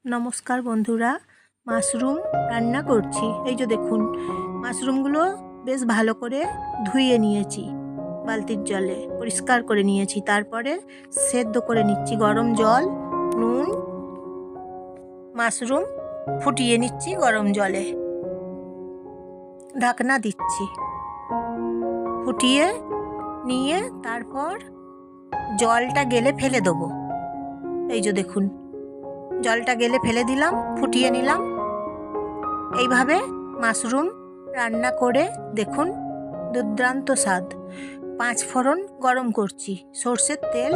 নমস্কার বন্ধুরা, মাশরুম রান্না করছি। এই যে দেখুন, মাশরুমগুলো বেশ ভালো করে ধুয়ে নিয়েছি, বালতির জলে পরিষ্কার করে নিয়েছি। তারপরে সেদ্ধ করে নিচ্ছি গরম জল, নুন, মাশরুম ফুটিয়ে নিচ্ছি গরম জলে, ঢাকনা দিচ্ছি। ফুটিয়ে নিয়ে তারপর জলটা গেলে ফেলে দেবো। এই যে দেখুন, জলটা গেলে ফেলে দিলাম, ফুটিয়ে নিলাম। এইভাবে মাশরুম রান্না করে দেখুন, দুর্দান্ত স্বাদ। 5 ফোড়ন গরম করছি, সর্ষের তেল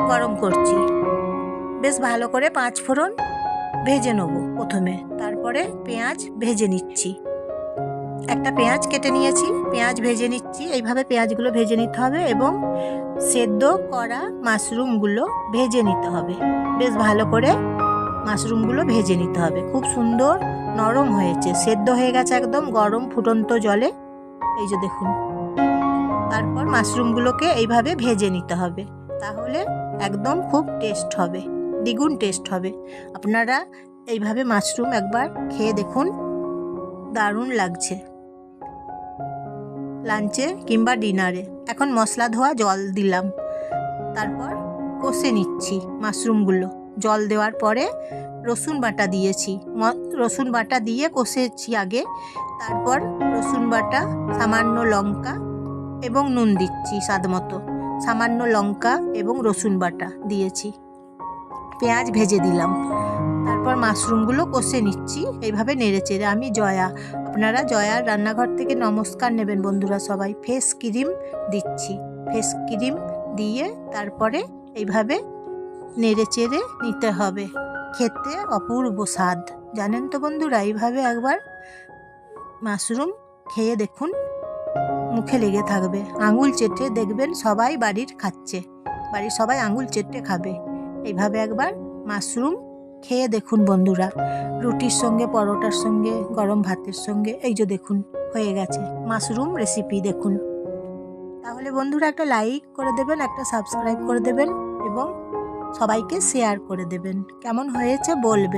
গরম করছি। বেশ ভালো করে 5 ফোড়ন ভেজে নেব প্রথমে, তারপরে পেঁয়াজ ভেজে নিচ্ছি। একটা পেঁয়াজ কেটে নিয়েছি, পেঁয়াজ ভেজে নিচ্ছি। এইভাবে পেঁয়াজগুলো ভেজে নিতে হবে এবং সেদ্ধ করা মাশরুমগুলো ভেজে নিতে হবে। বেশ ভালো করে মাশরুমগুলো ভেজে নিতে হবে। খুব সুন্দর নরম হয়েছে, সেদ্ধ হয়ে গেছে একদম গরম ফুটন্ত জলে। এই যে দেখুন, তারপর মাশরুমগুলোকে এইভাবে ভেজে নিতে হবে, তাহলে একদম খুব টেস্ট হবে, দ্বিগুণ টেস্ট হবে। আপনারা এইভাবে মাশরুম একবার খেয়ে দেখুন, দারুণ লাগছে লাঞ্চে কিংবা ডিনারে। এখন মশলা ধোয়া জল দিলাম, তারপর কষে নিচ্ছি মাশরুমগুলো। জল দেওয়ার পরে রসুন বাটা দিয়েছি, রসুন বাটা দিয়ে কষেছি আগে। তারপর রসুন বাটা, সামান্য লঙ্কা এবং নুন দিচ্ছি স্বাদ মতো। সামান্য লঙ্কা এবং রসুন বাটা দিয়েছি, পেঁয়াজ ভেজে দিলাম। তারপর মাশরুমগুলো কষে নিচ্ছি এইভাবে নেড়ে চেড়ে। আমি জয়া, আপনারা জয়ার রান্নাঘর থেকে নমস্কার নেবেন বন্ধুরা সবাই। ফেস ক্রিম দিচ্ছি, ফেস ক্রিম দিয়ে তারপরে এইভাবে নেড়ে চেড়ে নিতে হবে। খেতে অপূর্ব স্বাদ, জানেন তো বন্ধুরা। এইভাবে একবার মাশরুম খেয়ে দেখুন, মুখে লেগে থাকবে। আঙুল চেটে দেখবেন সবাই বাড়ির খাচ্ছে, বাড়ির সবাই আঙুল চেটে খাবে। এইভাবে একবার মাশরুম খেয়ে দেখুন বন্ধুরা, রুটির সঙ্গে, পরোটার সঙ্গে, গরম ভাতের সঙ্গে। এই যে দেখুন, হয়ে গেছে মাশরুম রেসিপি। দেখুন, তাহলে বন্ধুরা একটা লাইক করে দেবেন, একটা সাবস্ক্রাইব করে দেবেন এবং সবাইকে শেয়ার করে দেবেন। কেমন হয়েছে বলবেন।